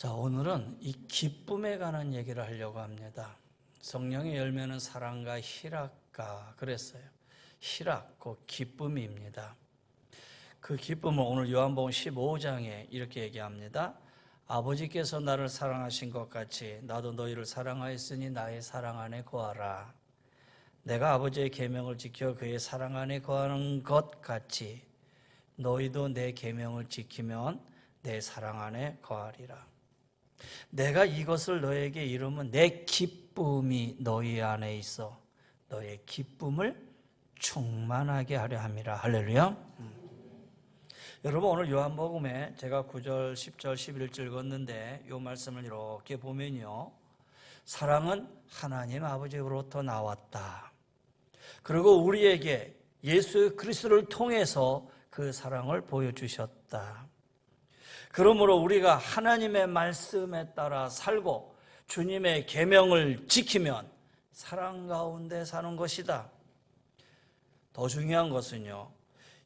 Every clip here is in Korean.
자, 오늘은 이 기쁨에 관한 얘기를 하려고 합니다. 성령의 열매는 사랑과 희락과 그랬어요. 희락, 그 기쁨입니다. 그 기쁨을 오늘 요한복음 15장에 이렇게 얘기합니다. 아버지께서 나를 사랑하신 것 같이 나도 너희를 사랑하였으니 나의 사랑 안에 거하라. 내가 아버지의 계명을 지켜 그의 사랑 안에 거하는 것 같이 너희도 내 계명을 지키면 내 사랑 안에 거하리라. 내가 이것을 너에게 이루면 내 기쁨이 너희 안에 있어 너의 기쁨을 충만하게 하려 함이라. 할렐루야. 여러분, 오늘 요한복음에 제가 9절, 10절, 11절 읽었는데 이 말씀을 이렇게 보면요, 사랑은 하나님 아버지로부터 나왔다. 그리고 우리에게 예수 그리스도를 통해서 그 사랑을 보여주셨다. 그러므로 우리가 하나님의 말씀에 따라 살고 주님의 계명을 지키면 사랑 가운데 사는 것이다. 더 중요한 것은요,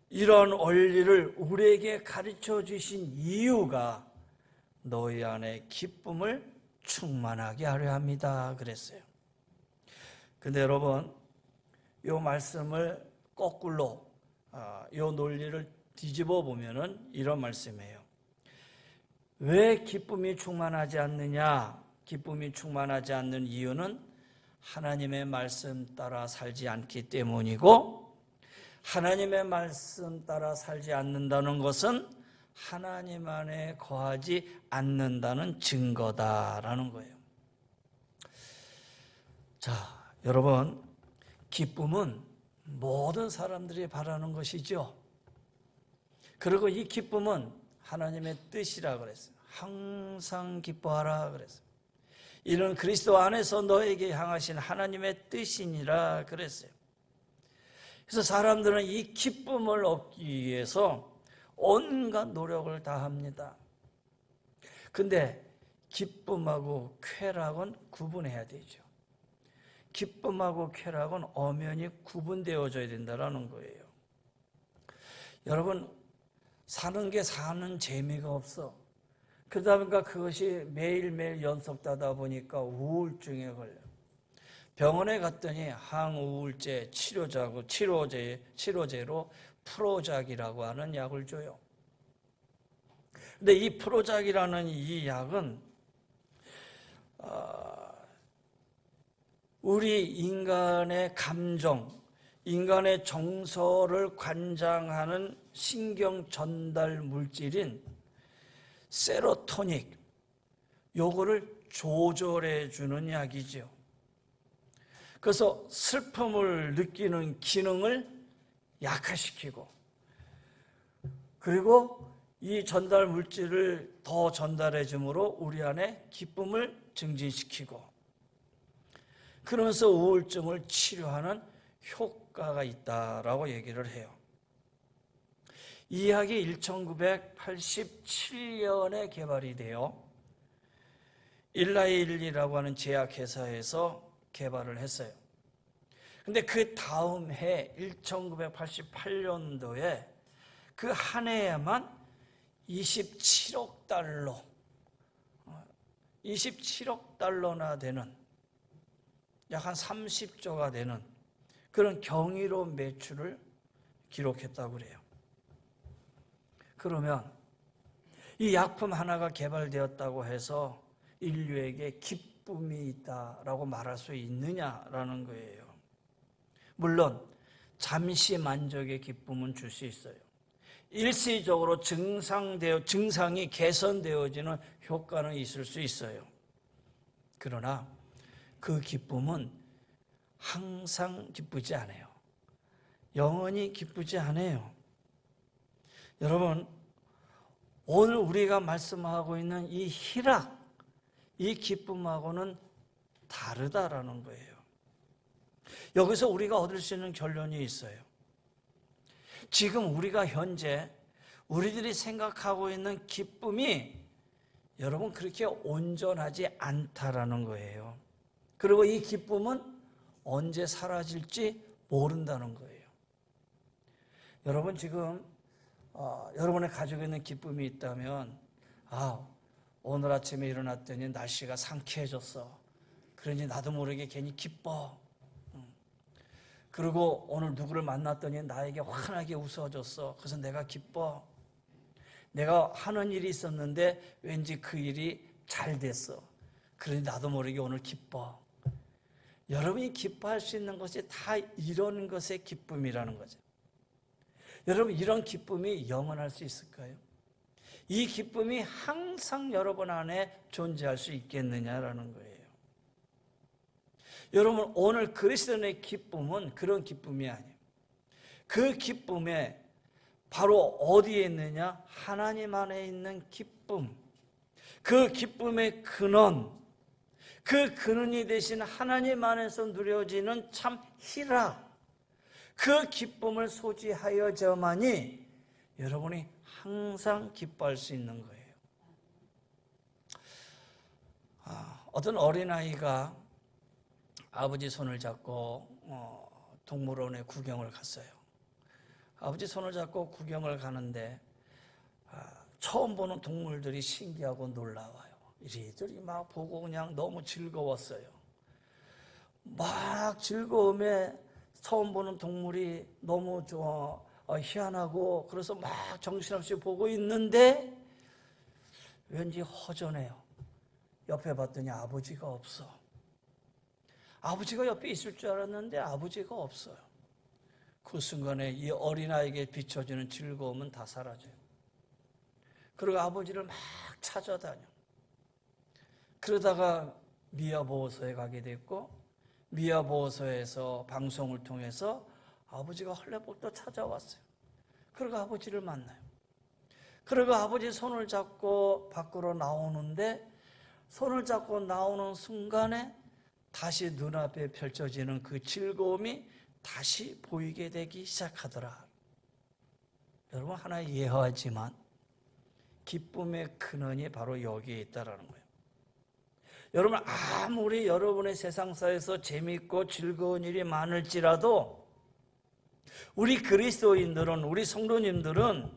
이런 원리를 우리에게 가르쳐 주신 이유가 너희 안에 기쁨을 충만하게 하려 합니다. 그랬어요. 근데 여러분, 이 말씀을 거꾸로, 이 논리를 뒤집어 보면은 이런 말씀이에요. 왜 기쁨이 충만하지 않느냐? 기쁨이 충만하지 않는 이유는 하나님의 말씀 따라 살지 않기 때문이고, 하나님의 말씀 따라 살지 않는다는 것은 하나님 안에 거하지 않는다는 증거다라는 거예요. 자, 여러분, 기쁨은 모든 사람들이 바라는 것이죠. 그리고 이 기쁨은 하나님의 뜻이라 그랬어요. 항상 기뻐하라 그랬어요. 이는 그리스도 안에서 너에게 향하신 하나님의 뜻이니라 그랬어요. 그래서 사람들은 이 기쁨을 얻기 위해서 온갖 노력을 다합니다. 근데 기쁨하고 쾌락은 구분해야 되죠. 기쁨하고 쾌락은 엄연히 구분되어져야 된다는 거예요. 여러분, 사는 게 사는 재미가 없어. 그러다 보니까 그것이 매일매일 연속되다 보니까 우울증에 걸려요. 병원에 갔더니 항우울제 치료제로 프로작이라고 하는 약을 줘요. 근데 이 프로작이라는 이 약은 우리 인간의 감정, 인간의 정서를 관장하는 신경 전달 물질인 세로토닉, 요거를 조절해 주는 약이죠. 그래서 슬픔을 느끼는 기능을 약화시키고, 그리고 이 전달 물질을 더 전달해 줌으로 우리 안에 기쁨을 증진시키고, 그러면서 우울증을 치료하는 효과가 있다라고 얘기를 해요. 이 약이 1987년에 개발이 돼요. 일라일리라고 하는 제약회사에서 개발을 했어요. 근데 그 다음 해 1988년도에 그 한 해에만 27억 달러나 되는, 약 한 30조가 되는 그런 경이로운 매출을 기록했다고 그래요. 그러면 이 약품 하나가 개발되었다고 해서 인류에게 기쁨이 있다라고 말할 수 있느냐라는 거예요. 물론 잠시 만족의 기쁨은 줄 수 있어요. 일시적으로 증상이 개선되어지는 효과는 있을 수 있어요. 그러나 그 기쁨은 항상 기쁘지 않아요. 영원히 기쁘지 않아요. 여러분, 오늘 우리가 말씀하고 있는 이 희락, 이 기쁨하고는 다르다라는 거예요. 여기서 우리가 얻을 수 있는 결론이 있어요. 지금 우리가 현재 우리들이 생각하고 있는 기쁨이 여러분 그렇게 온전하지 않다라는 거예요. 그리고 이 기쁨은 언제 사라질지 모른다는 거예요. 여러분, 지금 여러분의 가지고 있는 기쁨이 있다면 오늘 아침에 일어났더니 날씨가 상쾌해졌어. 그러니 나도 모르게 괜히 기뻐. 그리고 오늘 누구를 만났더니 나에게 환하게 웃어줬어. 그래서 내가 기뻐. 내가 하는 일이 있었는데 왠지 그 일이 잘 됐어. 그러니 나도 모르게 오늘 기뻐. 여러분이 기뻐할 수 있는 것이 다 이런 것의 기쁨이라는 거죠. 여러분, 이런 기쁨이 영원할 수 있을까요? 이 기쁨이 항상 여러분 안에 존재할 수 있겠느냐라는 거예요. 여러분, 오늘 그리스도인의 기쁨은 그런 기쁨이 아니에요. 그 기쁨에 바로 어디에 있느냐? 하나님 안에 있는 기쁨. 그 기쁨의 근원, 그 근원이 되신 하나님 안에서 누려지는 참 희락, 그 기쁨을 소지하여져만이 여러분이 항상 기뻐할 수 있는 거예요. 어떤 어린아이가 아버지 손을 잡고 동물원에 구경을 갔어요. 아버지 손을 잡고 구경을 가는데 처음 보는 동물들이 신기하고 놀라워요. 이리저리 막 보고 그냥 너무 즐거웠어요. 막 즐거움에 처음 보는 동물이 너무 희한하고 그래서 막 정신없이 보고 있는데 왠지 허전해요. 옆에 봤더니 아버지가 없어. 아버지가 옆에 있을 줄 알았는데 아버지가 없어요. 그 순간에 이 어린아이에게 비춰지는 즐거움은 다 사라져요. 그리고 아버지를 막 찾아다녀. 그러다가 미아보호소에 가게 됐고, 미아보호소에서 방송을 통해서 아버지가 헐레벌떡 찾아왔어요. 그리고 아버지를 만나요. 그리고 아버지 손을 잡고 밖으로 나오는데, 손을 잡고 나오는 순간에 다시 눈앞에 펼쳐지는 그 즐거움이 다시 보이게 되기 시작하더라. 여러분, 하나 예화지만 기쁨의 근원이 바로 여기에 있다는 거예요. 여러분, 아무리 여러분의 세상사에서 재미있고 즐거운 일이 많을지라도 우리 그리스도인들은, 우리 성도님들은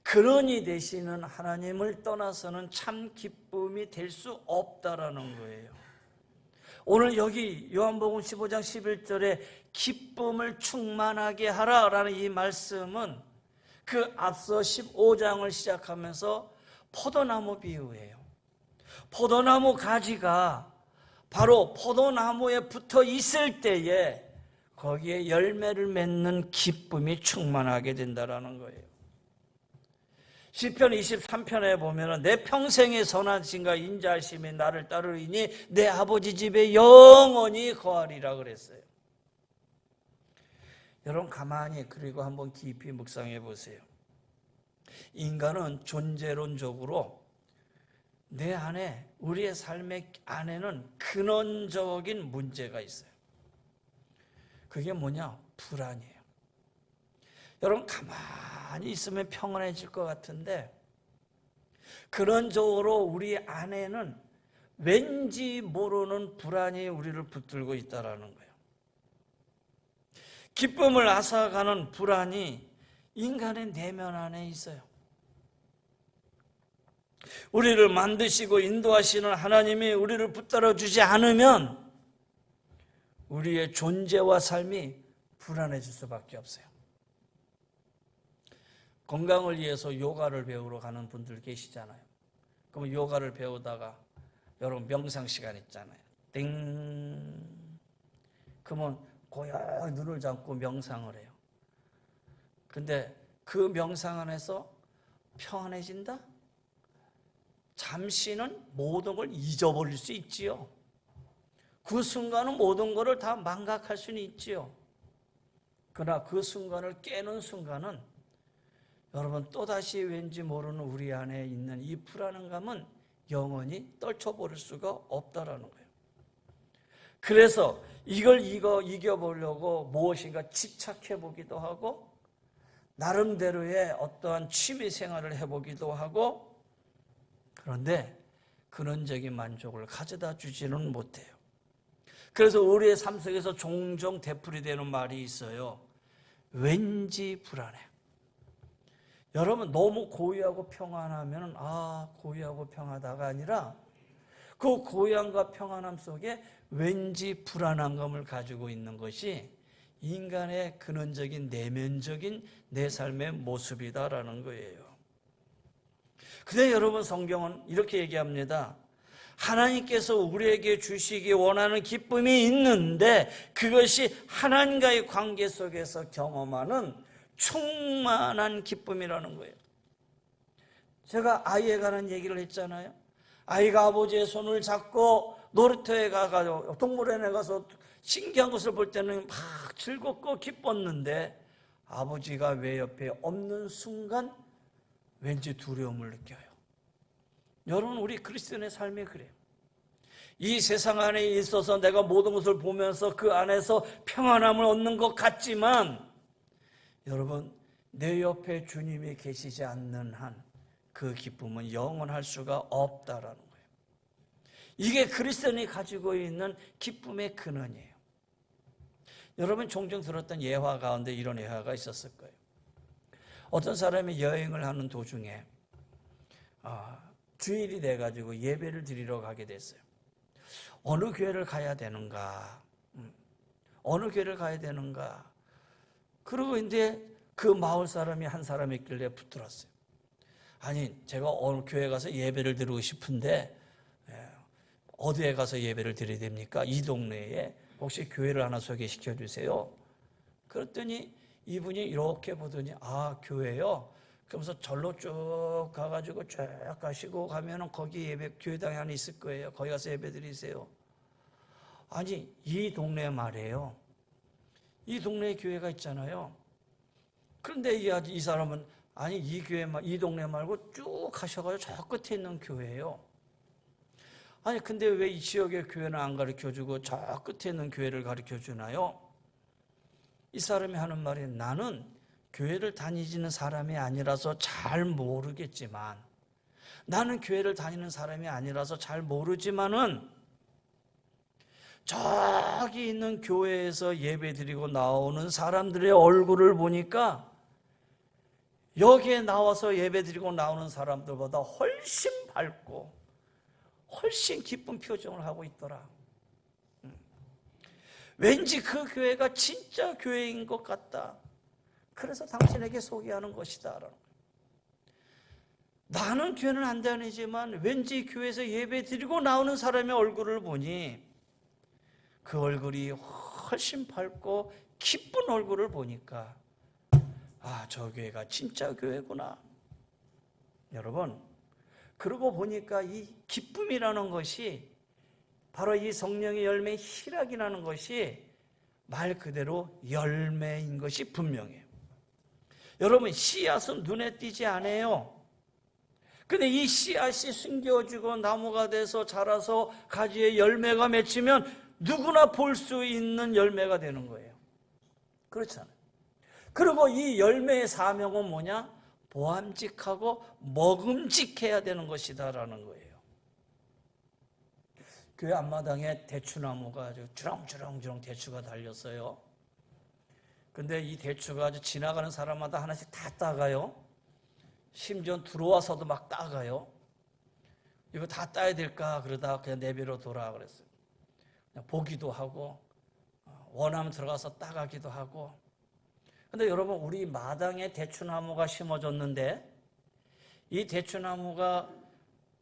근원이 되시는 하나님을 떠나서는 참 기쁨이 될 수 없다라는 거예요. 오늘 여기 요한복음 15장 11절에 기쁨을 충만하게 하라라는 이 말씀은 그 앞서 15장을 시작하면서 포도나무 비유예요. 포도나무 가지가 바로 포도나무에 붙어 있을 때에 거기에 열매를 맺는 기쁨이 충만하게 된다는 거예요. 시편 23편에 보면 내 평생의 선하심과 인자하심이 나를 따르리니 내 아버지 집에 영원히 거하리라 그랬어요. 여러분, 가만히 그리고 한번 깊이 묵상해 보세요. 인간은 존재론적으로 내 안에, 우리의 삶의 안에는 근원적인 문제가 있어요. 그게 뭐냐? 불안이에요. 여러분, 가만히 있으면 평안해질 것 같은데 근원적으로 우리 안에는 왠지 모르는 불안이 우리를 붙들고 있다는 거예요. 기쁨을 앗아가는 불안이 인간의 내면 안에 있어요. 우리를 만드시고 인도하시는 하나님이 우리를 붙들어 주지 않으면 우리의 존재와 삶이 불안해질 수밖에 없어요. 건강을 위해서 요가를 배우러 가는 분들 계시잖아요. 그러면 요가를 배우다가 여러분 명상 시간 있잖아요. 땡. 그러면 고요히 눈을 감고 명상을 해요. 근데 그 명상 안에서 평안해진다? 잠시는 모든 걸 잊어버릴 수 있지요. 그 순간은 모든 것을 다 망각할 수는 있지요. 그러나 그 순간을 깨는 순간은 여러분 또다시 왠지 모르는 우리 안에 있는 이 불안감은 영원히 떨쳐버릴 수가 없다라는 거예요. 그래서 이걸 이겨보려고 무엇인가 집착해보기도 하고 나름대로의 어떠한 취미생활을 해보기도 하고 그런데 근원적인 만족을 가져다 주지는 못해요. 그래서 우리의 삶 속에서 종종 되풀이되는 말이 있어요. 왠지 불안해. 여러분 너무 고요하고 평안하면 고요하고 평하다가 아니라 그 고요함과 평안함 속에 왠지 불안감을 가지고 있는 것이 인간의 근원적인 내면적인 내 삶의 모습이다라는 거예요. 근데 여러분 성경은 이렇게 얘기합니다. 하나님께서 우리에게 주시기 원하는 기쁨이 있는데 그것이 하나님과의 관계 속에서 경험하는 충만한 기쁨이라는 거예요. 제가 아이에 관한 얘기를 했잖아요. 아이가 아버지의 손을 잡고 놀이터에 가서 동물원에 가서 신기한 것을 볼 때는 막 즐겁고 기뻤는데 아버지가 왜 옆에 없는 순간 왠지 두려움을 느껴요. 여러분 우리 그리스도인의 삶이 그래요. 이 세상 안에 있어서 내가 모든 것을 보면서 그 안에서 평안함을 얻는 것 같지만 여러분 내 옆에 주님이 계시지 않는 한 그 기쁨은 영원할 수가 없다라는 거예요. 이게 그리스도인이 가지고 있는 기쁨의 근원이에요. 여러분 종종 들었던 예화 가운데 이런 예화가 있었을 거예요. 어떤 사람이 여행을 하는 도중에 주일이 돼가지고 예배를 드리러 가게 됐어요. 어느 교회를 가야 되는가? 어느 교회를 가야 되는가? 그러고 이제 그 마을 사람이 한 사람 있길래 붙들었어요. 아니 제가 어느 교회 가서 예배를 드리고 싶은데 어디에 가서 예배를 드려야 됩니까? 이 동네에 혹시 교회를 하나 소개시켜 주세요. 그랬더니 이분이 이렇게 보더니 교회요? 그러면서 절로 쭉 가가지고 쭉 가시고 가면은 거기 예배 교회당이 하나 있을 거예요. 거기 가서 예배 드리세요. 아니 이 동네 말이에요. 이 동네에 교회가 있잖아요. 그런데 이 사람은 아니 이 동네 말고 쭉 가셔가지고 저 끝에 있는 교회예요. 아니 근데 왜 이 지역의 교회는 안 가르쳐주고 저 끝에 있는 교회를 가르쳐주나요? 이 사람이 하는 말이 나는 교회를 다니지는 사람이 아니라서 잘 모르겠지만 나는 교회를 다니는 사람이 아니라서 잘 모르지만은 저기 있는 교회에서 예배드리고 나오는 사람들의 얼굴을 보니까 여기에 나와서 예배드리고 나오는 사람들보다 훨씬 밝고 훨씬 기쁜 표정을 하고 있더라. 왠지 그 교회가 진짜 교회인 것 같다. 그래서 당신에게 소개하는 것이다. 나는 교회는 안 다니지만 왠지 교회에서 예배드리고 나오는 사람의 얼굴을 보니 그 얼굴이 훨씬 밝고 기쁜 얼굴을 보니까 저 교회가 진짜 교회구나. 여러분 그러고 보니까 이 기쁨이라는 것이 바로 이 성령의 열매 희락이라는 것이 말 그대로 열매인 것이 분명해요. 여러분 씨앗은 눈에 띄지 않아요. 근데 이 씨앗이 숨겨지고 나무가 돼서 자라서 가지에 열매가 맺히면 누구나 볼 수 있는 열매가 되는 거예요. 그렇잖아요. 그리고 이 열매의 사명은 뭐냐? 보암직하고 먹음직해야 되는 것이다라는 거예요. 교회 앞마당에 대추나무가 아주 주렁주렁 대추가 달렸어요. 근데 이 대추가 아주 지나가는 사람마다 하나씩 다 따가요. 심지어 들어와서도 막 따가요. 이거 다 따야 될까? 그러다가 그냥 내비로 돌아 그랬어요. 그냥 보기도 하고 원하면 들어가서 따가기도 하고. 근데 여러분 우리 마당에 대추나무가 심어졌는데 이 대추나무가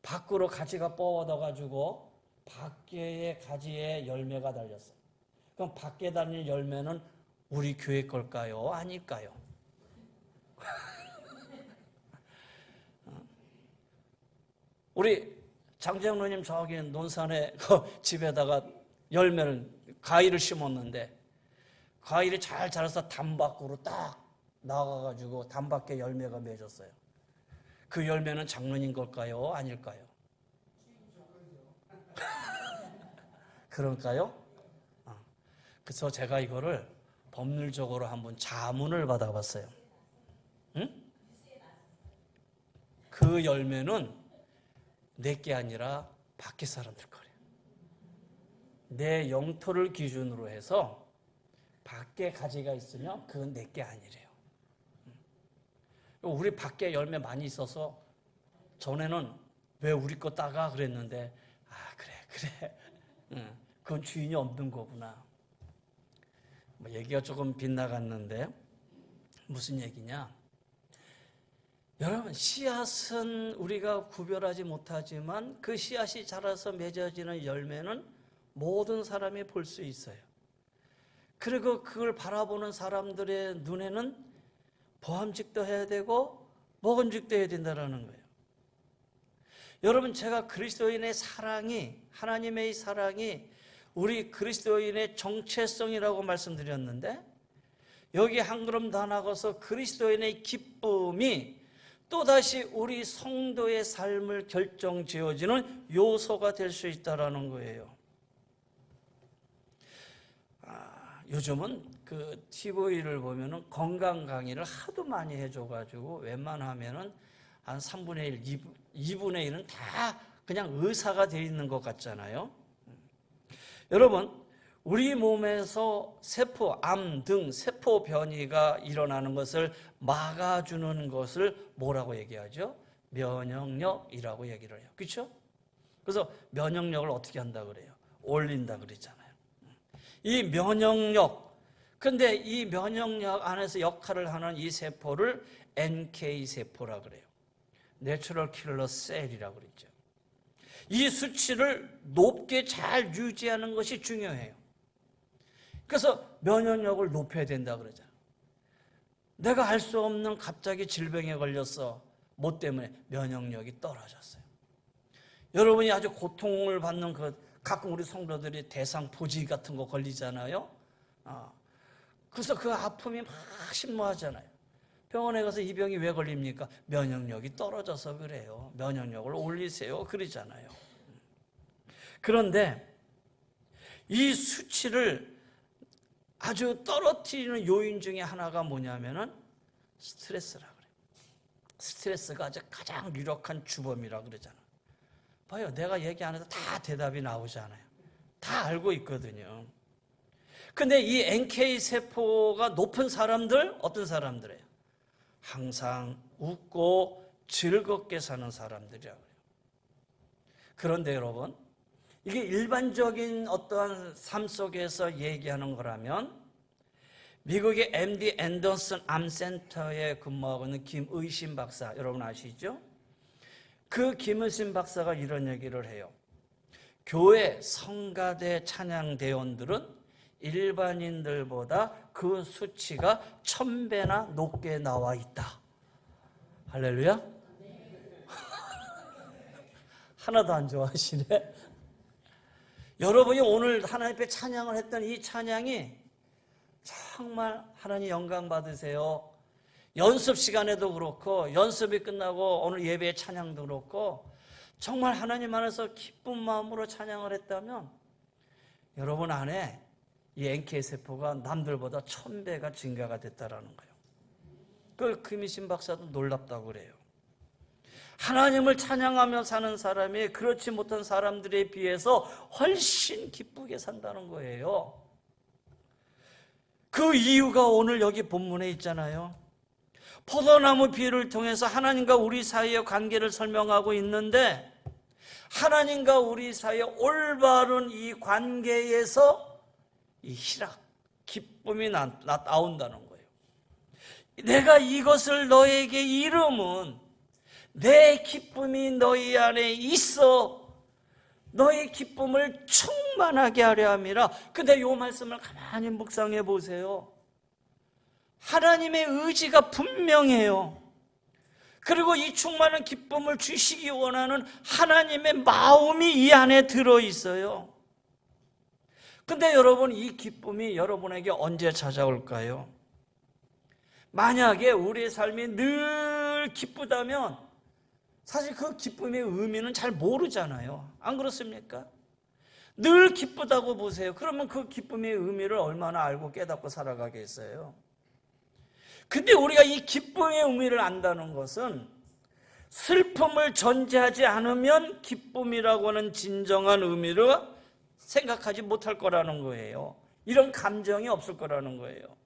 밖으로 가지가 뻗어가지고 밖에 가지에 열매가 달렸어요. 그럼 밖에 달린 열매는 우리 교회 걸까요? 아닐까요? 우리 장정로님 저기 논산에 집에다가 과일을 심었는데 과일이 잘 자라서 담 밖으로 딱 나가가지고 담 밖에 열매가 맺었어요. 그 열매는 장로님 걸까요? 아닐까요? 그럴까요? 그래서 제가 이거를 법률적으로 한번 자문을 받아봤어요. 응? 그 열매는 내게 아니라 밖에 사람들 거래요. 내 영토를 기준으로 해서 밖에 가지가 있으면 그건 내게 아니래요. 우리 밖에 열매 많이 있어서 전에는 왜 우리 거 따가 그랬는데, 그래. 그건 주인이 없는 거구나. 얘기가 조금 빗나갔는데 무슨 얘기냐? 여러분, 씨앗은 우리가 구별하지 못하지만 그 씨앗이 자라서 맺어지는 열매는 모든 사람이 볼 수 있어요. 그리고 그걸 바라보는 사람들의 눈에는 보암직도 해야 되고 먹음직도 해야 된다는 거예요. 여러분, 제가 그리스도인의 사랑이, 하나님의 사랑이 우리 그리스도인의 정체성이라고 말씀드렸는데, 여기 한 걸음 더 나가서 그리스도인의 기쁨이 또다시 우리 성도의 삶을 결정지어지는 요소가 될 수 있다는 거예요. 요즘은 그 TV를 보면은 건강 강의를 하도 많이 해줘가지고 웬만하면은 한 3분의 1, 2분의 1은 다 그냥 의사가 되어 있는 것 같잖아요. 여러분, 우리 몸에서 세포, 암 등 세포 변이가 일어나는 것을 막아주는 것을 뭐라고 얘기하죠? 면역력이라고 얘기를 해요. 그렇죠? 그래서 면역력을 어떻게 한다 그래요? 올린다 그랬잖아요. 이 면역력, 근데 이 면역력 안에서 역할을 하는 이 세포를 NK 세포라 그래요. 내추럴 킬러 셀이라고 그랬죠. 이 수치를 높게 잘 유지하는 것이 중요해요. 그래서 면역력을 높여야 된다 그러잖아요. 내가 알 수 없는 갑자기 질병에 걸렸어. 뭐 때문에? 면역력이 떨어졌어요. 여러분이 아주 고통을 받는 가끔 우리 성도들이 대상포지 같은 거 걸리잖아요. 그래서 그 아픔이 막 심모하잖아요. 병원에 가서 이 병이 왜 걸립니까? 면역력이 떨어져서 그래요. 면역력을 올리세요. 그러잖아요. 그런데 이 수치를 아주 떨어뜨리는 요인 중에 하나가 뭐냐면은 스트레스라 그래요. 스트레스가 아주 가장 유력한 주범이라 그러잖아요. 봐요. 내가 얘기 안 해도 다 대답이 나오잖아요. 다 알고 있거든요. 근데 이 NK세포가 높은 사람들, 어떤 사람들이에요? 항상 웃고 즐겁게 사는 사람들이라고 해요. 그런데 여러분, 이게 일반적인 어떠한 삶 속에서 얘기하는 거라면 미국의 MD 앤더슨 암센터에 근무하고 있는 김의신 박사, 여러분 아시죠? 그 김의신 박사가 이런 얘기를 해요. 교회 성가대 찬양대원들은 일반인들보다 그 수치가 1000배나 높게 나와 있다. 할렐루야? 하나도 안 좋아하시네. 여러분이 오늘 하나님 앞에 찬양을 했던 이 찬양이 정말 하나님 영광 받으세요. 연습 시간에도 그렇고 연습이 끝나고 오늘 예배의 찬양도 그렇고 정말 하나님 안에서 기쁜 마음으로 찬양을 했다면 여러분 안에 이 NK세포가 남들보다 1000배가 증가가 됐다라는 거예요. 그걸 김희신 박사도 놀랍다고 그래요. 하나님을 찬양하며 사는 사람이 그렇지 못한 사람들에 비해서 훨씬 기쁘게 산다는 거예요. 그 이유가 오늘 여기 본문에 있잖아요. 포도나무 비유를 통해서 하나님과 우리 사이의 관계를 설명하고 있는데 하나님과 우리 사이의 올바른 이 관계에서 이 희락, 기쁨이 나온다는 거예요. 내가 이것을 너에게 이름은 내 기쁨이 너희 안에 있어 너의 기쁨을 충만하게 하려 함이라. 근데 이 말씀을 가만히 묵상해 보세요. 하나님의 의지가 분명해요. 그리고 이 충만한 기쁨을 주시기 원하는 하나님의 마음이 이 안에 들어있어요. 근데 여러분, 이 기쁨이 여러분에게 언제 찾아올까요? 만약에 우리의 삶이 늘 기쁘다면 사실 그 기쁨의 의미는 잘 모르잖아요. 안 그렇습니까? 늘 기쁘다고 보세요. 그러면 그 기쁨의 의미를 얼마나 알고 깨닫고 살아가겠어요? 근데 우리가 이 기쁨의 의미를 안다는 것은 슬픔을 전제하지 않으면 기쁨이라고 하는 진정한 의미를 생각하지 못할 거라는 거예요. 이런 감정이 없을 거라는 거예요.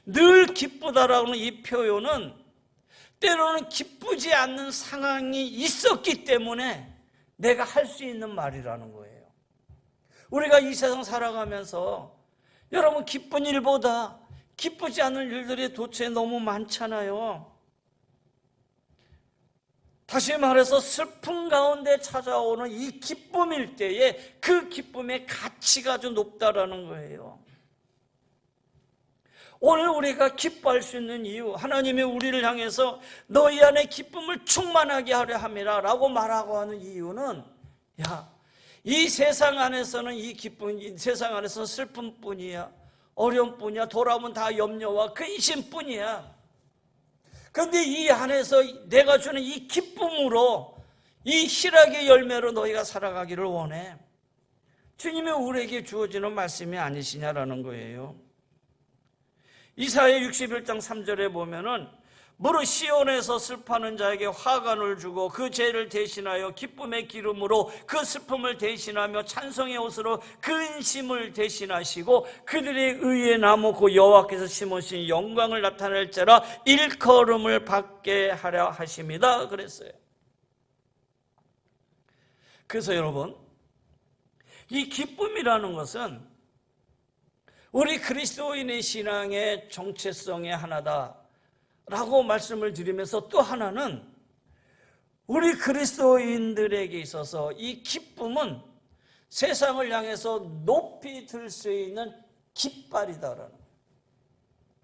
늘 기쁘다라는 이 표현은 때로는 기쁘지 않는 상황이 있었기 때문에 내가 할 수 있는 말이라는 거예요. 우리가 이 세상 살아가면서 여러분 기쁜 일보다 기쁘지 않은 일들이 도대체 너무 많잖아요. 다시 말해서 슬픔 가운데 찾아오는 이 기쁨일 때에 그 기쁨의 가치가 아주 높다라는 거예요. 오늘 우리가 기뻐할 수 있는 이유, 하나님이 우리를 향해서 너희 안에 기쁨을 충만하게 하려 함이라 라고 말하고 하는 이유는, 이 세상 안에서는 이 기쁨, 이 세상 안에서는 슬픔뿐이야, 어려움뿐이야, 돌아오면 다 염려와 근심뿐이야. 그런데 이 안에서 내가 주는 이 기쁨으로, 이 희락의 열매로 너희가 살아가기를 원해. 주님이 우리에게 주어지는 말씀이 아니시냐라는 거예요. 이사야 61장 3절에 보면은 무릇 시온에서 슬퍼하는 자에게 화관을 주고 그 죄를 대신하여 기쁨의 기름으로 그 슬픔을 대신하며 찬송의 옷으로 근심을 대신하시고 그들의 의의 나무 그 여호와께서 심으신 영광을 나타낼 자라 일컬음을 받게 하려 하십니다. 그랬어요. 그래서 여러분, 이 기쁨이라는 것은 우리 그리스도인의 신앙의 정체성의 하나다라고 말씀을 드리면서, 또 하나는 우리 그리스도인들에게 있어서 이 기쁨은 세상을 향해서 높이 들 수 있는 깃발이다라는 거예요.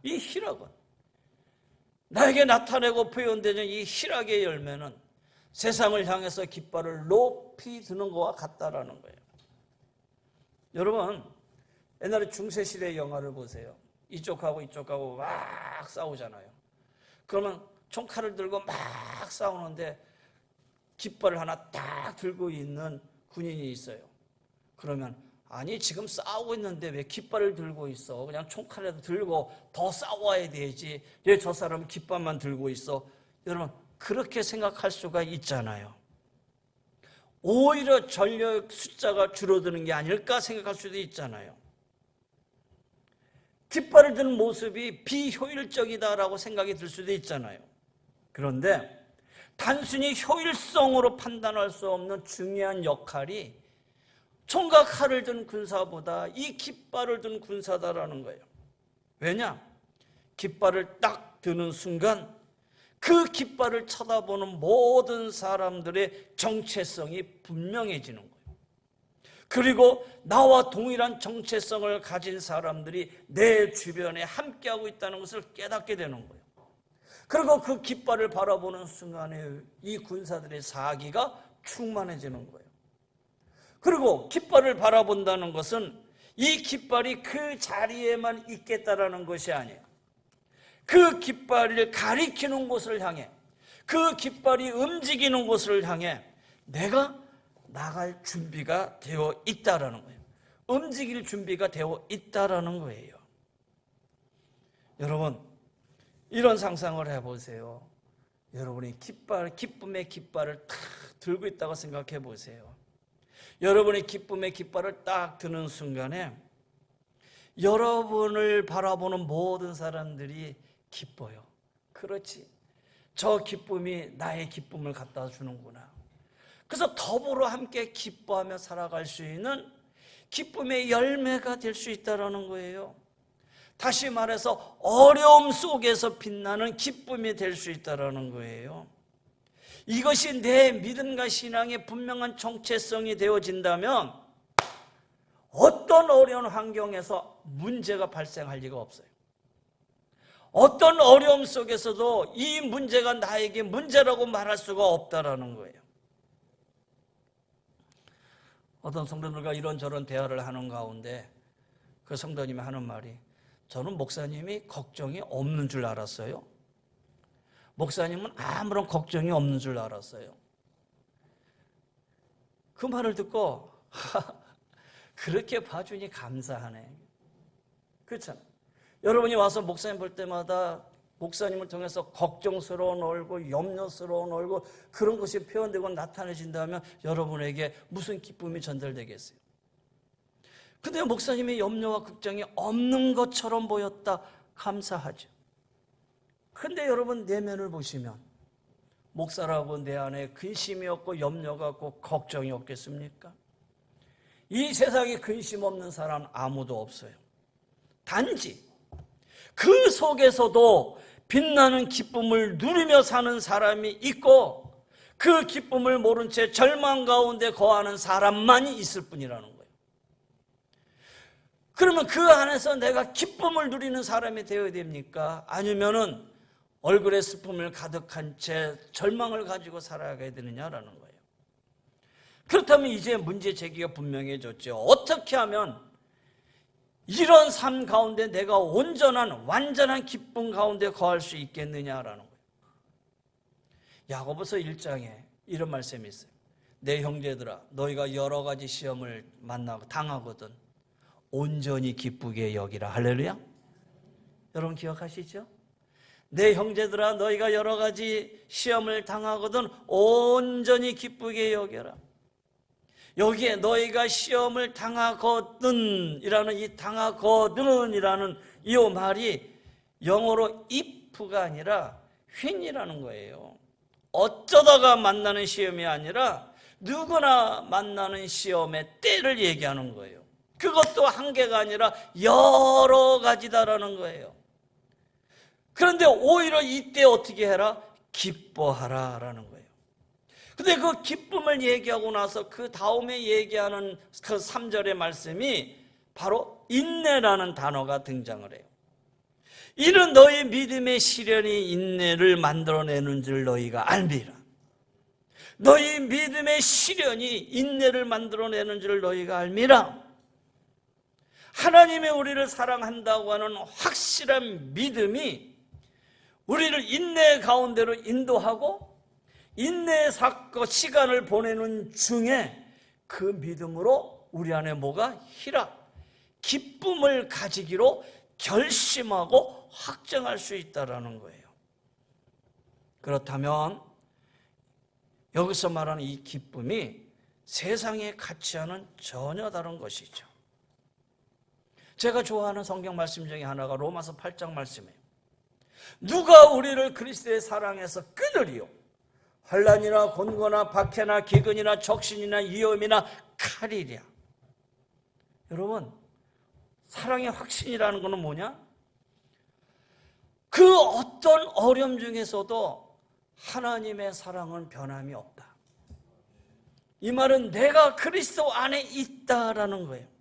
이 희락은, 나에게 나타내고 표현되는 이 희락의 열매는 세상을 향해서 깃발을 높이 드는 것과 같다라는 거예요. 여러분, 옛날에 중세시대 영화를 보세요. 이쪽하고 이쪽하고 막 싸우잖아요. 그러면 총칼을 들고 막 싸우는데 깃발을 하나 딱 들고 있는 군인이 있어요. 그러면 아니 지금 싸우고 있는데 왜 깃발을 들고 있어? 그냥 총칼이라도 들고 더 싸워야 되지. 왜 저 사람은 깃발만 들고 있어? 여러분, 그렇게 생각할 수가 있잖아요. 오히려 전력 숫자가 줄어드는 게 아닐까 생각할 수도 있잖아요. 깃발을 든 모습이 비효율적이다라고 생각이 들 수도 있잖아요. 그런데 단순히 효율성으로 판단할 수 없는 중요한 역할이 총과 칼을 든 군사보다 이 깃발을 든 군사다라는 거예요. 왜냐? 깃발을 딱 드는 순간 그 깃발을 쳐다보는 모든 사람들의 정체성이 분명해지는 거예요. 그리고 나와 동일한 정체성을 가진 사람들이 내 주변에 함께하고 있다는 것을 깨닫게 되는 거예요. 그리고 그 깃발을 바라보는 순간에 이 군사들의 사기가 충만해지는 거예요. 그리고 깃발을 바라본다는 것은 이 깃발이 그 자리에만 있겠다라는 것이 아니에요. 그 깃발을 가리키는 곳을 향해, 그 깃발이 움직이는 곳을 향해 내가 나갈 준비가 되어 있다라는 거예요. 움직일 준비가 되어 있다라는 거예요. 여러분, 이런 상상을 해보세요. 여러분이 기쁨의 깃발을 탁 들고 있다고 생각해 보세요. 여러분이 기쁨의 깃발을 딱 드는 순간에 여러분을 바라보는 모든 사람들이 기뻐요. 그렇지, 저 기쁨이 나의 기쁨을 갖다 주는구나. 그래서 더불어 함께 기뻐하며 살아갈 수 있는 기쁨의 열매가 될 수 있다는 거예요. 다시 말해서 어려움 속에서 빛나는 기쁨이 될 수 있다는 거예요. 이것이 내 믿음과 신앙의 분명한 정체성이 되어진다면 어떤 어려운 환경에서 문제가 발생할 리가 없어요. 어떤 어려움 속에서도 이 문제가 나에게 문제라고 말할 수가 없다는 거예요. 어떤 성도들과 이런저런 대화를 하는 가운데 그 성도님이 하는 말이, 저는 목사님이 걱정이 없는 줄 알았어요. 목사님은 아무런 걱정이 없는 줄 알았어요. 그 말을 듣고 그렇게 봐주니 감사하네. 그렇잖아요. 여러분이 와서 목사님 볼 때마다 목사님을 통해서 걱정스러운 얼굴, 염려스러운 얼굴, 그런 것이 표현되고 나타내진다면 여러분에게 무슨 기쁨이 전달되겠어요? 근데 목사님의 염려와 걱정이 없는 것처럼 보였다. 감사하죠. 근데 여러분 내면을 보시면 목사라고 내 안에 근심이 없고 염려가 없고 걱정이 없겠습니까? 이 세상에 근심 없는 사람 아무도 없어요. 단지 그 속에서도 빛나는 기쁨을 누리며 사는 사람이 있고 그 기쁨을 모른 채 절망 가운데 거하는 사람만이 있을 뿐이라는 거예요. 그러면 그 안에서 내가 기쁨을 누리는 사람이 되어야 됩니까? 아니면은 얼굴에 슬픔을 가득한 채 절망을 가지고 살아가야 되느냐라는 거예요. 그렇다면 이제 문제 제기가 분명해졌죠. 어떻게 하면 이런 삶 가운데 내가 온전한 완전한 기쁨 가운데 거할 수 있겠느냐라는 거예요. 야고보서 1장에 이런 말씀이 있어요. 내 형제들아 너희가 여러 가지 시험을 당하거든 온전히 기쁘게 여기라. 할렐루야. 여러분 기억하시죠? 내 형제들아 너희가 여러 가지 시험을 당하거든 온전히 기쁘게 여겨라. 여기에 너희가 시험을 당하거든이라는 이 당하거든이라는 이 말이 영어로 if가 아니라 when이라는 거예요. 어쩌다가 만나는 시험이 아니라 누구나 만나는 시험의 때를 얘기하는 거예요. 그것도 한 개가 아니라 여러 가지다라는 거예요. 그런데 오히려 이때 어떻게 해라? 기뻐하라라는 거예요. 근데 그 기쁨을 얘기하고 나서 그 다음에 얘기하는 그 3절의 말씀이 바로 인내라는 단어가 등장을 해요. 이는 너희 믿음의 시련이 인내를 만들어내는 줄 너희가 알미라. 너희 믿음의 시련이 인내를 만들어내는 줄 너희가 알미라. 하나님이 우리를 사랑한다고 하는 확실한 믿음이 우리를 인내 가운데로 인도하고 인내의 시간을 보내는 중에 그 믿음으로 우리 안에 뭐가 희락, 기쁨을 가지기로 결심하고 확정할 수 있다는 거예요. 그렇다면 여기서 말하는 이 기쁨이 세상의 가치와는 전혀 다른 것이죠. 제가 좋아하는 성경 말씀 중에 하나가 로마서 8장 말씀이에요. 누가 우리를 그리스도의 사랑에서 끊으리요? 환난이나 곤고나 박해나 기근이나 적신이나 위험이나 칼이랴. 여러분, 사랑의 확신이라는 것은 뭐냐? 그 어떤 어려움 중에서도 하나님의 사랑은 변함이 없다. 이 말은 내가 그리스도 안에 있다라는 거예요.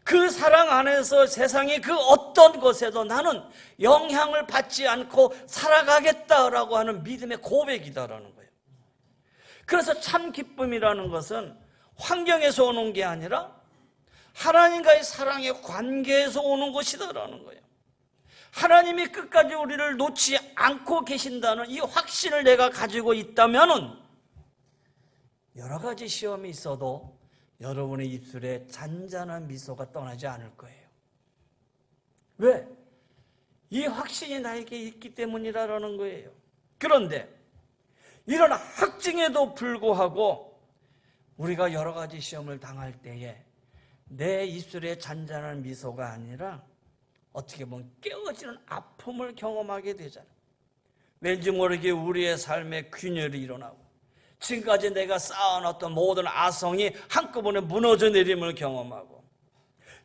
그 사랑 안에서 세상의 그 어떤 것에도 나는 영향을 받지 않고 살아가겠다라고 하는 믿음의 고백이다라는 거예요. 그래서 참 기쁨이라는 것은 환경에서 오는 게 아니라 하나님과의 사랑의 관계에서 오는 것이다라는 거예요. 하나님이 끝까지 우리를 놓지 않고 계신다는 이 확신을 내가 가지고 있다면은 여러 가지 시험이 있어도 여러분의 입술에 잔잔한 미소가 떠나지 않을 거예요. 왜? 이 확신이 나에게 있기 때문이라는 거예요. 그런데 이런 확증에도 불구하고 우리가 여러 가지 시험을 당할 때에 내 입술에 잔잔한 미소가 아니라 어떻게 보면 깨어지는 아픔을 경험하게 되잖아요. 왠지 모르게 우리의 삶에 균열이 일어나고 지금까지 내가 쌓아놨던 모든 아성이 한꺼번에 무너져 내림을 경험하고,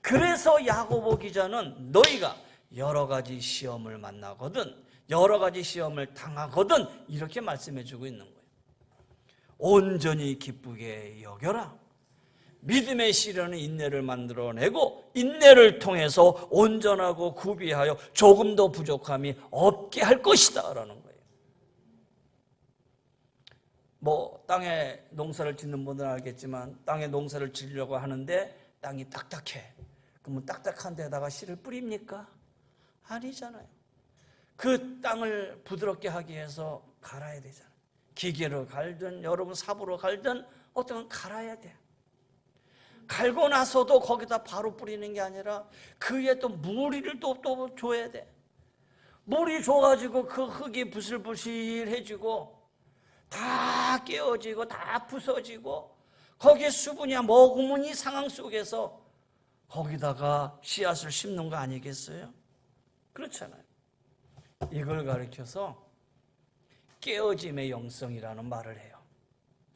그래서 야고보 기자는 너희가 여러 가지 시험을 만나거든, 여러 가지 시험을 당하거든 이렇게 말씀해주고 있는 거예요. 온전히 기쁘게 여겨라. 믿음의 시련은 인내를 만들어내고 인내를 통해서 온전하고 구비하여 조금 더 부족함이 없게 할 것이다 라는 거예요. 땅에 농사를 짓는 분들은 알겠지만 땅에 농사를 지으려고 하는데 땅이 딱딱해. 그러면 딱딱한 데다가 씨를 뿌립니까? 아니잖아요. 그 땅을 부드럽게 하기 위해서 갈아야 되잖아요. 기계로 갈든 여러분 삽으로 갈든 어떤 건 갈아야 돼. 갈고 나서도 거기다 바로 뿌리는 게 아니라 그 위에 또 무리를 또 줘야 돼. 물이 줘가지고 그 흙이 부슬부슬해지고 다 깨어지고 다 부서지고 거기에 수분이야 머금은 이 상황 속에서 거기다가 씨앗을 심는 거 아니겠어요? 그렇잖아요. 이걸 가르쳐서 깨어짐의 영성이라는 말을 해요.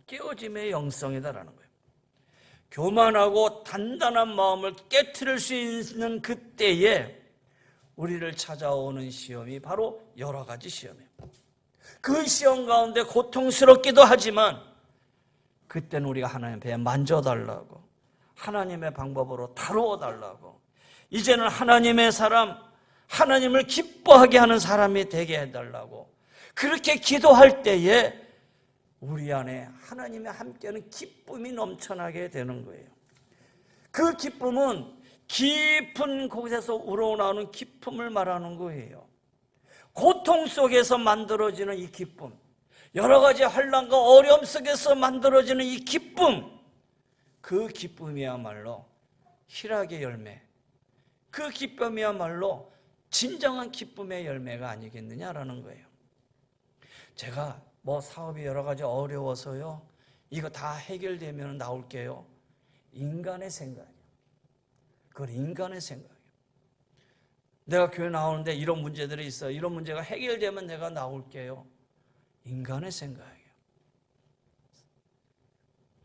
깨어짐의 영성이다라는 거예요. 교만하고 단단한 마음을 깨트릴 수 있는 그때에 우리를 찾아오는 시험이 바로 여러 가지 시험이에요. 그 시험 가운데 고통스럽기도 하지만 그때는 우리가 하나님 앞에 만져달라고, 하나님의 방법으로 다루어달라고, 이제는 하나님의 사람, 하나님을 기뻐하게 하는 사람이 되게 해달라고 그렇게 기도할 때에 우리 안에 하나님의 함께하는 기쁨이 넘쳐나게 되는 거예요. 그 기쁨은 깊은 곳에서 우러나오는 기쁨을 말하는 거예요. 고통 속에서 만들어지는 이 기쁨, 여러 가지 환난과 어려움 속에서 만들어지는 이 기쁨, 그 기쁨이야말로 희락의 열매, 그 기쁨이야말로 진정한 기쁨의 열매가 아니겠느냐라는 거예요. 제가 사업이 여러 가지 어려워서요, 이거 다 해결되면 나올게요. 인간의 생각이에요. 그건 인간의 생각이에요. 내가 교회 나오는데 이런 문제들이 있어요. 이런 문제가 해결되면 내가 나올게요. 인간의 생각이에요.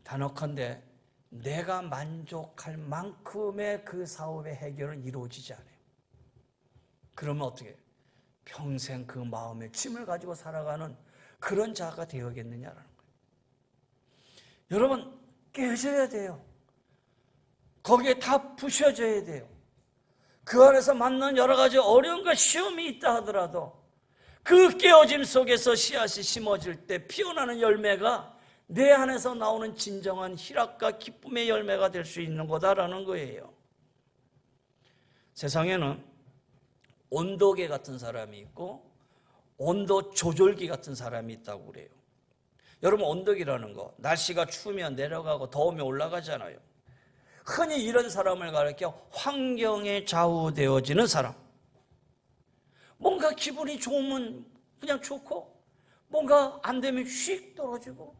단언컨대 내가 만족할 만큼의 그 사업의 해결은 이루어지지 않아요. 그러면 어떻게 해요? 평생 그 마음의 짐을 가지고 살아가는 그런 자가 되어야겠느냐라는 거예요. 여러분, 깨져야 돼요. 거기에 다 부셔져야 돼요. 그 안에서 만난 여러 가지 어려움과 시험이 있다 하더라도 그 깨어짐 속에서 씨앗이 심어질 때 피어나는 열매가 내 안에서 나오는 진정한 희락과 기쁨의 열매가 될 수 있는 거다라는 거예요. 세상에는 온도계 같은 사람이 있고 온도 조절기 같은 사람이 있다고 그래요. 여러분, 온도계라는 거, 날씨가 추우면 내려가고 더우면 올라가잖아요. 흔히 이런 사람을 가리켜 환경에 좌우되어지는 사람. 뭔가 기분이 좋으면 그냥 좋고, 뭔가 안 되면 휙 떨어지고,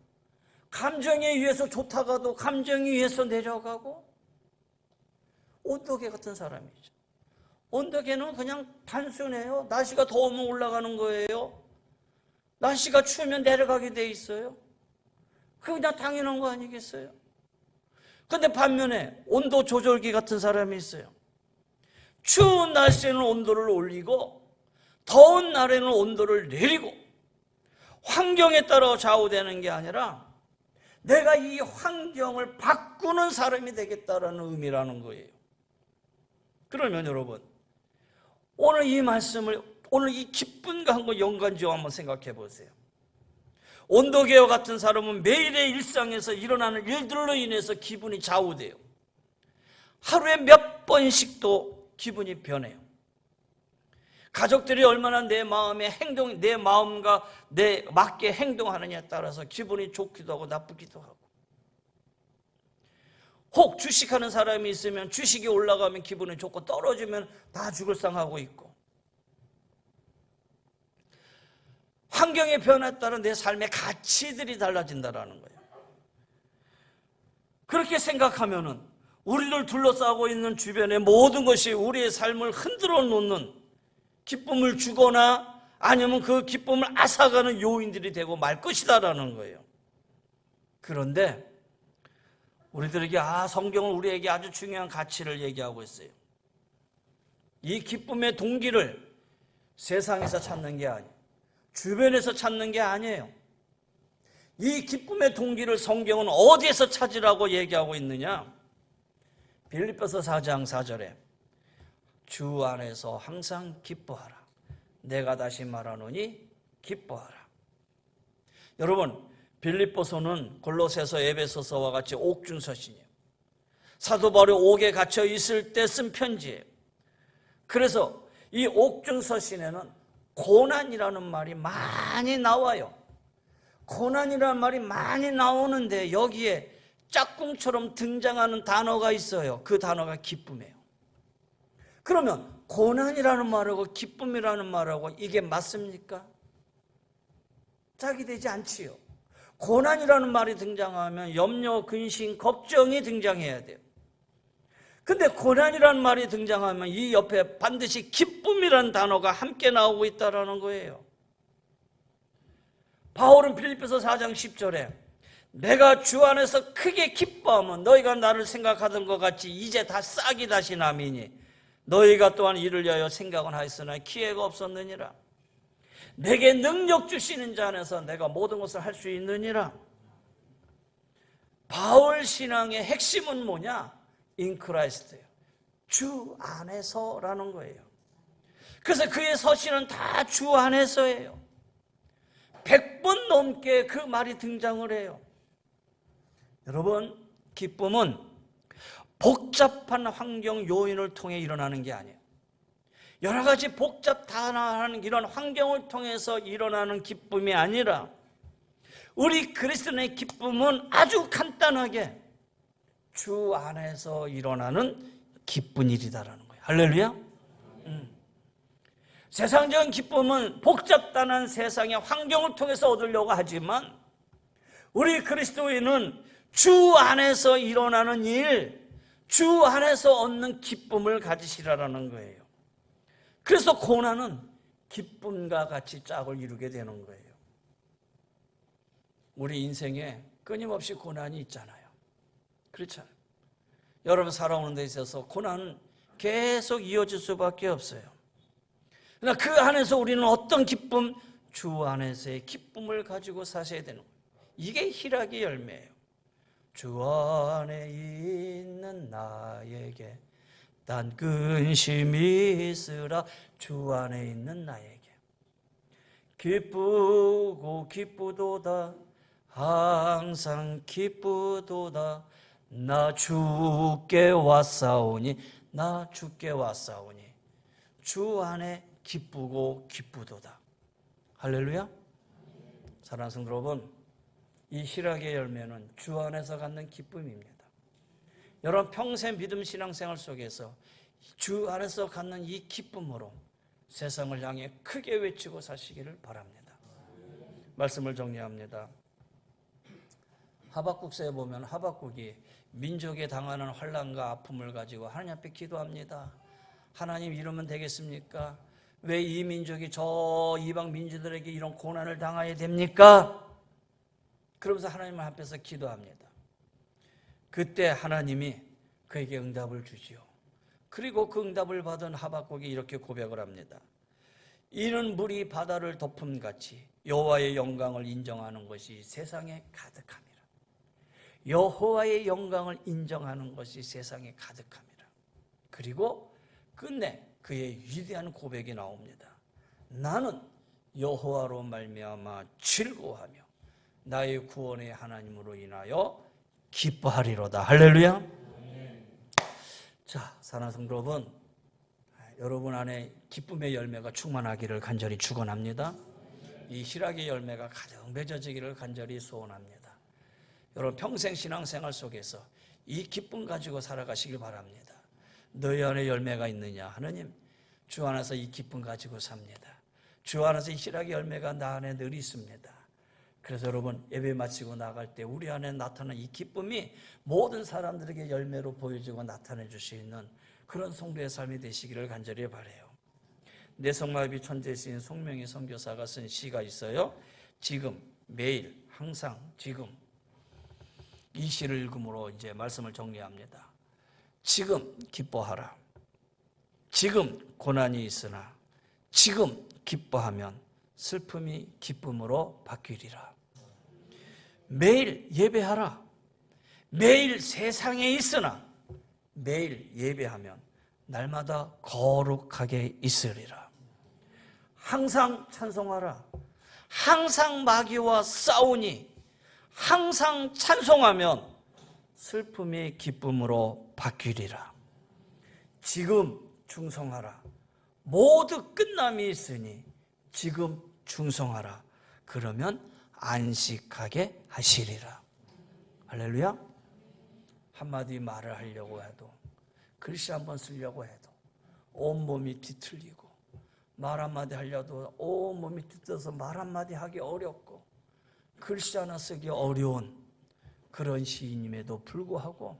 감정에 의해서 좋다가도 감정에 의해서 내려가고, 온도계 같은 사람이죠. 온도계는 그냥 단순해요. 날씨가 더우면 올라가는 거예요. 날씨가 추우면 내려가게 돼 있어요. 그게 그냥 당연한 거 아니겠어요? 근데 반면에 온도 조절기 같은 사람이 있어요. 추운 날씨에는 온도를 올리고 더운 날에는 온도를 내리고, 환경에 따라 좌우되는 게 아니라 내가 이 환경을 바꾸는 사람이 되겠다라는 의미라는 거예요. 그러면 여러분, 오늘 이 말씀을, 오늘 이 기쁨과 한번 연관지어 한번 생각해 보세요. 온도계와 같은 사람은 매일의 일상에서 일어나는 일들로 인해서 기분이 좌우돼요. 하루에 몇 번씩도 기분이 변해요. 가족들이 얼마나 내 마음과 내 맞게 행동하느냐에 따라서 기분이 좋기도 하고 나쁘기도 하고, 혹 주식하는 사람이 있으면 주식이 올라가면 기분이 좋고 떨어지면 다 죽을 상하고 있고, 환경의 변화에 따라 내 삶의 가치들이 달라진다는 거예요. 그렇게 생각하면은 우리를 둘러싸고 있는 주변의 모든 것이 우리의 삶을 흔들어 놓는, 기쁨을 주거나 아니면 그 기쁨을 앗아가는 요인들이 되고 말 것이다라는 거예요. 그런데 우리들에게 성경은 우리에게 아주 중요한 가치를 얘기하고 있어요. 이 기쁨의 동기를 세상에서 찾는 게 아니에요. 주변에서 찾는 게 아니에요. 이 기쁨의 동기를 성경은 어디에서 찾으라고 얘기하고 있느냐? 빌립보서 4장 4절에 주 안에서 항상 기뻐하라. 내가 다시 말하노니 기뻐하라. 여러분, 빌립보서는 골로새서, 에베소서와 같이 옥중서신이에요. 사도 바울이 옥에 갇혀 있을 때 쓴 편지예요. 그래서 이 옥중서신에는 고난이라는 말이 많이 나와요. 고난이라는 말이 많이 나오는데 여기에 짝꿍처럼 등장하는 단어가 있어요. 그 단어가 기쁨이에요. 그러면 고난이라는 말하고 기쁨이라는 말하고 이게 맞습니까? 짝이 되지 않지요. 고난이라는 말이 등장하면 염려, 근심, 걱정이 등장해야 돼요. 근데 고난이라는 말이 등장하면 이 옆에 반드시 기쁨이라는 단어가 함께 나오고 있다는 거예요. 바울은 빌립보서 4장 10절에 내가 주 안에서 크게 기뻐하면 너희가 나를 생각하던 것 같이 이제 다 싹이 다시 남이니 너희가 또한 이를 위하여 생각은 하였으나 기회가 없었느니라. 내게 능력 주시는 자 안에서 내가 모든 것을 할 수 있느니라. 바울 신앙의 핵심은 뭐냐? In Christ예요. 주 안에서라는 거예요. 그래서 그의 서신은 다 주 안에서예요. 100번 넘게 그 말이 등장을 해요. 여러분, 기쁨은 복잡한 환경 요인을 통해 일어나는 게 아니에요. 여러 가지 복잡한 이런 환경을 통해서 일어나는 기쁨이 아니라 우리 그리스도인의 기쁨은 아주 간단하게 주 안에서 일어나는 기쁜 일이다라는 거예요. 할렐루야. 세상적인 기쁨은 복잡단한 세상의 환경을 통해서 얻으려고 하지만 우리 그리스도인은 주 안에서 일어나는 일, 주 안에서 얻는 기쁨을 가지시라라는 거예요. 그래서 고난은 기쁨과 같이 짝을 이루게 되는 거예요. 우리 인생에 끊임없이 고난이 있잖아요. 그렇잖아요. 여러분 살아오는 데 있어서 고난은 계속 이어질 수밖에 없어요. 그러나 그 안에서 우리는 어떤 기쁨? 주 안에서의 기쁨을 가지고 사셔야 되는 거예요. 이게 희락의 열매예요. 주 안에 있는 나에게 단 근심이 있으라. 주 안에 있는 나에게 기쁘고 기쁘도다. 항상 기쁘도다. 나 주께 왔사오니 나 주께 왔사오니 주 안에 기쁘고 기쁘도다. 할렐루야. 사랑하는 성도 여러분, 이 희락의 열매는 주 안에서 갖는 기쁨입니다. 여러분 평생 믿음 신앙생활 속에서 주 안에서 갖는 이 기쁨으로 세상을 향해 크게 외치고 사시기를 바랍니다. 말씀을 정리합니다. 하박국서에 보면 하박국이 민족에 당하는 환난과 아픔을 가지고 하나님 앞에 기도합니다. 하나님 이러면 되겠습니까? 왜 이 민족이 저 이방 민족들에게 이런 고난을 당해야 됩니까? 그러면서 하나님 앞에서 기도합니다. 그때 하나님이 그에게 응답을 주지요. 그리고 그 응답을 받은 하박국이 이렇게 고백을 합니다. 이는 물이 바다를 덮음같이 여호와의 영광을 인정하는 것이 세상에 가득함이라. 여호와의 영광을 인정하는 것이 세상에 가득함이라. 그리고 끝내 그의 위대한 고백이 나옵니다. 나는 여호와로 말미암아 즐거워하며 나의 구원의 하나님으로 인하여 기뻐하리로다. 할렐루야. 자, 사랑하는 성도 여러분, 여러분 안에 기쁨의 열매가 충만하기를 간절히 축원합니다. 이 희락의 열매가 가득 맺어지기를 간절히 소원합니다. 여러분 평생 신앙생활 속에서 이 기쁨 가지고 살아가시길 바랍니다. 너희 안에 열매가 있느냐? 하느님, 주 안에서 이 기쁨 가지고 삽니다. 주 안에서 이 희락의 열매가 나 안에 늘 있습니다. 그래서 여러분 예배 마치고 나갈 때 우리 안에 나타나는 이 기쁨이 모든 사람들에게 열매로 보여지고 나타내 줄 수 있는 그런 성도의 삶이 되시기를 간절히 바라요. 내성마비 천재시인 송명희 선교사가 쓴 시가 있어요. 지금, 매일, 항상, 지금. 이 시를 읽음으로 이제 말씀을 정리합니다. 지금 기뻐하라. 지금 고난이 있으나 지금 기뻐하면 슬픔이 기쁨으로 바뀌리라. 매일 예배하라. 매일 세상에 있으나 매일 예배하면 날마다 거룩하게 있으리라. 항상 찬송하라. 항상 마귀와 싸우니 항상 찬송하면 슬픔이 기쁨으로 바뀌리라. 지금 충성하라. 모두 끝남이 있으니 지금 충성하라. 그러면 안식하게 하시리라. 할렐루야. 한마디 말을 하려고 해도 글씨 한번 쓰려고 해도 온몸이 뒤틀리고 말 한마디 하려도 온몸이 뒤틀려서 말 한마디 하기 어렵고 글씨 하나 쓰기 어려운 그런 시인임에도 불구하고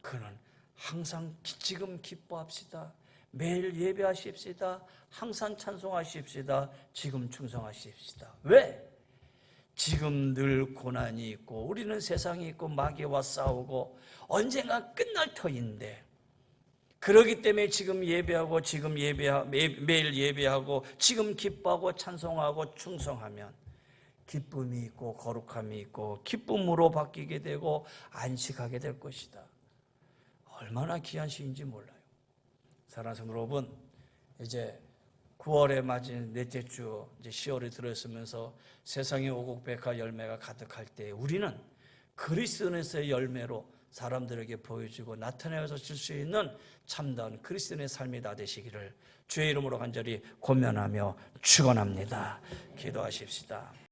그는 항상 지금 기뻐합시다. 매일 예배하십시다. 항상 찬송하십시다. 지금 충성하십시다. 왜? 지금 늘 고난이 있고 우리는 세상이 있고 마귀와 싸우고 언젠가 끝날 터인데, 그러기 때문에 지금 예배하고 매일 예배하고 지금 기뻐하고 찬송하고 충성하면 기쁨이 있고 거룩함이 있고 기쁨으로 바뀌게 되고 안식하게 될 것이다. 얼마나 귀한 시인지 몰라요. 사랑하는 성도 여러분, 이제 9월에 맞은 넷째 주, 이제 10월이 들어서면서 세상의 오곡백화 열매가 가득할 때 우리는 그리스도 안에서의 열매로 사람들에게 보여주고 나타내서 줄 수 있는 참다운 그리스도인의 삶이 다 되시기를 주의 이름으로 간절히 권면하며 축원합니다. 기도하십시다.